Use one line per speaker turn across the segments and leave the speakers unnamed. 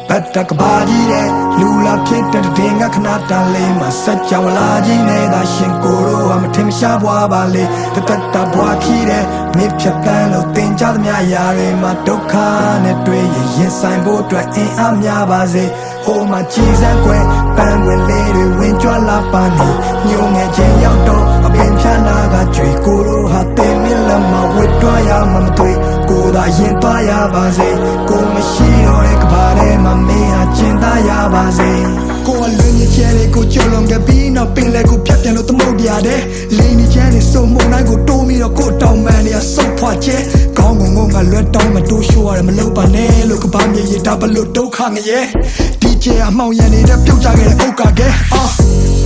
Batak body de lula pit de dinga kanata le ma satya wala ji ne da shin koro am tim sha bwa ba le ta bwa khi de mi phat tan lo tin cha the mya ya re ma dukha ne twe yin sai bo twat in a mya ba se ho ma chi san kwe pan wen le de win chwa la pa ni nyu nge chen yauk to a pin pha na ga chwe koro ha te mi la ma wit twa ya ma ma twe ko da yin twa ya ba se ko ma shi ro de ka ba de ma me ha chin da ya ba se ko a lwe ni che de ko chou long ge bi na pin le ko phat pyan lo tmo bya de le ni che de so mo nai ko to mi ro ko taw man ni a so phwa che kaung ngong ngong ga lwe taw ma to show ya ma lo pa ne lo ka ba mi ye da ba lo duk kha nge ye DJ အမောင်ရန်နေတဲ့ပြုတ်ကြခဲ့တဲ့ဥက္ကာကဲ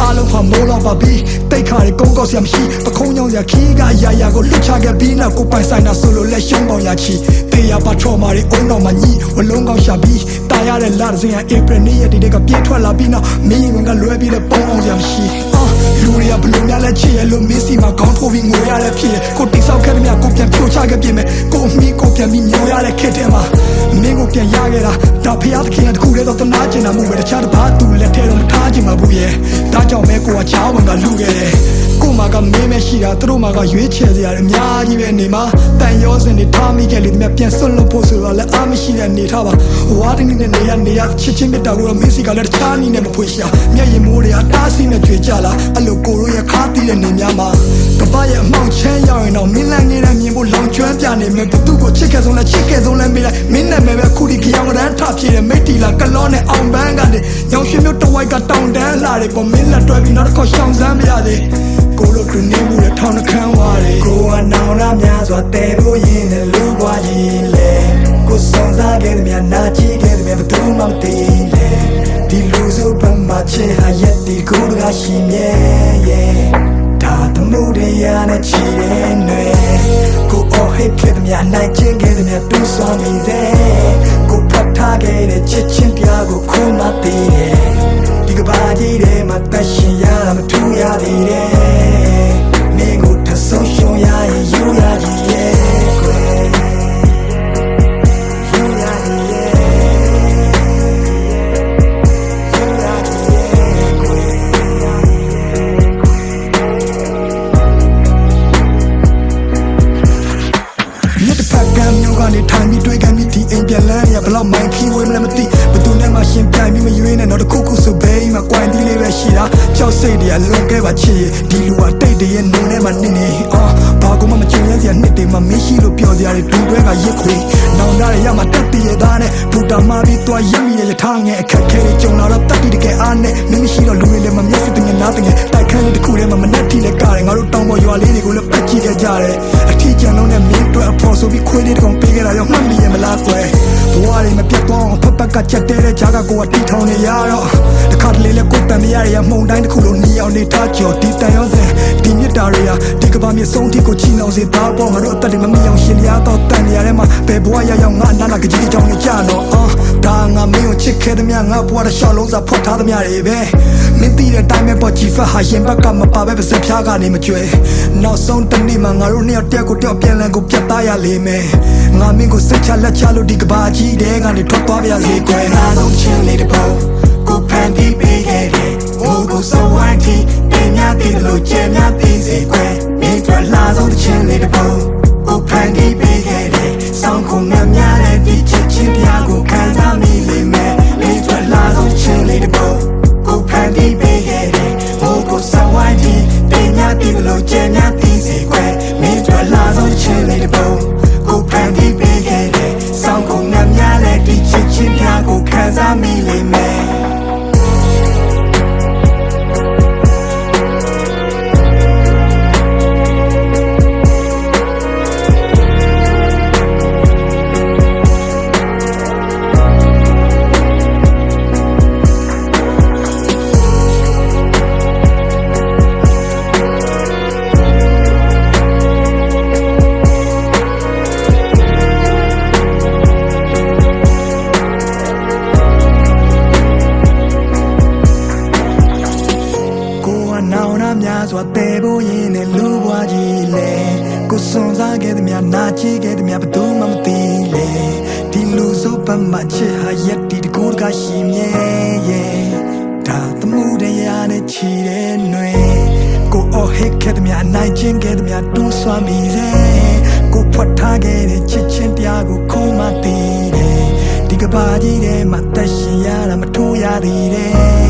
အားလုံးဟာမိုးလောက်ပါပြီတိတ်ခါတွေကုန်းကောက်စရာမရှိပခုံးကြောင်စရာခီးကရာရာကိုလွတ်ချခဲ့ပြီးနောက်ကိုပိုင်ဆိုင်တာဆိုလို့လက်ရှုံးပေါင်ရချီတေးရပါထော်မာတွေအုံတော်မှာညီဝလုံးကောက်ရှာပြီးတာရတဲ့လာစင်ဧပြီနေ့ရက်ဒီကပြေးထွက်လာပြီးနောက်မင်းဝင်ကလွဲပြီးတဲ့ပုံအောင်စရာမရှိလူတွေကဘလို့များလဲချစ်ရလို့မင်းစီမှာခေါင်းထိုးပြီးငိုရတဲ့ဖြစ်ကိုတိဆောက်ခဲ့တဲ့မြတ်ကိုပြန်ဖြိုချခဲ့ပြင်မဲ့ကိုမီကိုပြန်ပြီးညိုရတဲ့ခက်တဲ့မှာမင်းကိုပြန်ရခဲ့တာဒါဖျားသခင်ကတခုတည်းတော့တနာကျင်တာမှုပဲတခြားတစ်ပါးသူလက်ထဲတော့မထားချင်ပါဘူးရဲ့ဒါကြောင့်မဲကိုကချားဝင်ကလူခဲ့တယ်ကိုမကမင်းမရှိတာသူတို့မကရွေးချယ်စရာအများကြီးပဲနေမှာတန်ရောစင်တွေထားမိခဲ့လေမြပြန်ဆွတ်လို့ဖို့ဆိုတော့လည်းအားမရှိတဲ့နေထားပါဝါတင်းနေနေရချစ်ချင်းမြတ်တာကိုတော့မင်းစီကလည်းတခြားနည်းနဲ့မဖွေရှာမျက်ရည်မိုးတွေကတားဆီးနဲ့ကြွေကြလာအဲ့လိုကိုရိုးရခါတီးတဲ့နေများမှာကပရဲ့အမောက်ချမ်းရောက်ရင်တော့မင်းလန်းနေတဲ့မြင်ဖို့လောင်ကျွမ်းပြနေမယ်ဘသူကိုချစ်ခဲ့ဆုံးလဲမေးလိုက်မင်းနဲ့ပဲခုဒီကြောင်ကတန်းထပြေတဲ့မိတ်တီလာကလောနဲ့အောင်ပန်းကနေညောင်ရွှေမျိုးတဝိုက်ကတောင်တန်းလာတယ်ပေါ်မင်းလက်တွဲပြီးနောက်တစ်ခေါက်ရှောင်စမ်းမရသေးကိုလိုတူနေမှုနဲ့ထောင်နှခမ်းဝါတယ်ကိုကနောင်ရများစွာတဲဖို့ရင်နဲ့လူပွားကြီးလေကိုစုံစားခဲ့တဲ့များနာကြည့်ခဲ့တဲ့များဘသူမှမသိလေဒီလူစုပမာချေဟာရက်ဒီကိုကရှိမြဲရဲ့ဒါတမှုတွေရနဲ့ချီတဲ့နွေကိုအော်ဟစ်ခဲ့တဲ့များနိုင်ချင်းခဲ့တဲ့များတူဆောင်နေသေးကိုဖတ်ထားခဲ့တဲ့ချစ်ချင်းပြားကိုခုမှသိတယ်ဒီကဘာကြီးထဲမှာတရှင်ရတာမထူရသေးတယ်မင်းကိုထဆုံးရှုံးရရင်ယူရကြီးရဲ့ကွယ်ယူရကြီးရဲ့ယူရကြီးရဲ့ကွယ်မြတ်တဖက်ကမျိုးကနေထိုင်ပြီးတွေ့ကန်ပြီးဒီအိမ်ပြန်လန်းရဘလောက်မိုင်းခီးဝေးမလဲမသိဘသူနဲ့မှရှင်ပြိုင်ပြီးမရွေးနဲ့တော့တခုခုဆိုဘေးမှာကွိုင်းတီးလေးပဲရှိတာကြောက်စိတ်တွေကလွန်ခဲ့ပါချစ်ဒီလူကတိတ်တရဲ့နုံထဲမှာနစ်နေဘာကူမှမကြုံရစရာနှစ်တွေမှာမင်းရှိလို့ပြောစရာတွေဒူတွဲကရစ်ခွေနောင်တရရမှာတက်တည်ရသားနဲ့ဘူတာမာပြီးသွားရမိရထားငယ်အခက်ခဲတွေကြုံလာတော့တက်ပြီးတကယ်အားနဲ့မင်းမရှိတော့လူတွေလည်းမမျက်စိတငယ်နားတငယ်တိုက်ခန်းလေးတစ်ခုထဲမှာမနှက်ထီလည်းကားတယ်ငါတို့တောင်ပေါ်ရွာလေးတွေကိုလည်းပတ်ကြည့်ခဲ့ကြတယ်အထီးကျန်လုံးနဲ့မင်းတို့အဖော်ဆိုပြီးခွေးလေးတစ်ကောင်ပေးခဲ့တာရောမှတ်မိရမလားကွယ်ဘဝတွေမပြတ်သွားအောင်ဖက်ဖက်ကချက်တဲတဲ့ဂျာကကိုကတီထောင်နေရတော့တခါတလေလဲကိုတန်မရရမှုန်တိုင်းတစ်ခုလုံးနီအောင်နေတာကြော်ဒီတန်ရောစင်ဒီမြစ်တာတွေကဒီကဘာမြေဆုံးထိကိုချီနှောင်စေသားပေါ်ငါတို့အသက်တွေမမီအောင်ရှင်ရတော့တန်နေရတဲ့မှာဘယ်ဘဝရရောက်ငါနာနာကကြီးကြောင်နေကြတော့ဒါငါမင်းကိုချစ်ခဲ့တဲ့မြငါဘဝတစ်လျှောက်လုံးစာဖွက်ထားတဲ့မြတွေပဲမင်းသိတဲ့အတိုင်းပဲပေါ်ကြည့်ဖက်ဟာရင်ဘက်ကမပါပဲပါစဖြားကနေမကြွယ်နောက်ဆုံးတနေ့မှာငါတို့နှစ်ယောက်တယောက်ကိုတယောက်ပြန်လည်ကိုပြတ်သားရလိမ့်မယ်ငါမင်းကိုစိတ်ချလက်ချလို့ဒီကဘာကြီးတဲ့ကနေထွက်သွားပြစေကွယ်ငါဆုံးချင်းလေးတစ်ပုံကိုဖန်တီးပေးခဲ့တယ်မိုးကိုစောဝိုင်းတီးတင်များတည်လို့ကျဲများတည်စေကွယ်မင်းတို့လာဆုံးချင်းလေးတစ်ပုံကိုဖန်တီးပေးခဲ့တယ်ဆောင်းကုန်များတဲ့ဒီချစ်ချင်းပြားကိုခံစားမိလိမ့်မယ်မင်းတို့လာဆုံးချင်းလေးတစ်ပုံကိုဖန်တီးပေးခဲ့တယ်မိုးကိုစောဝိုင်းတီးတင်များတည်လို့ကျဲများတည်စေကွယ်မင်းတို့လာဆုံးချင်းလေးတစ်ပုံကိုဖန်တီးပေးခဲ့တယ်ဆောင်းကုန်များတဲ့ဒီချစ်ချင်းပြားကိုခံစားမိလိမ့်မယ်များစွာတဲဖို့ရင်နဲ့လူဘွားကြီးလေကိုစွန်စားခဲ့တဲ့များနာကြည့်ခဲ့တဲ့များဘသူမှမသိလေဒီလူစုပ ပတ်မှချစ်ဟာရက်တီတကူတကရှိမြဲရဲ့ဒါသမှုတရားနဲ့ချီတဲ့ຫນွေကိုအော်ဟစ်ခဲ့တဲ့မြနိုင်ချင်းခဲ့တဲ့မြတူးဆွမ်းမိတယ်ကိုဖွက်ထားခဲ့တဲ့ချစ်ချင်းတရားကိုခုံးမတည်တယ်ဒီကဘာကြီးထဲမှာတက်ရှင်ရတာမထိုးရသေးတယ်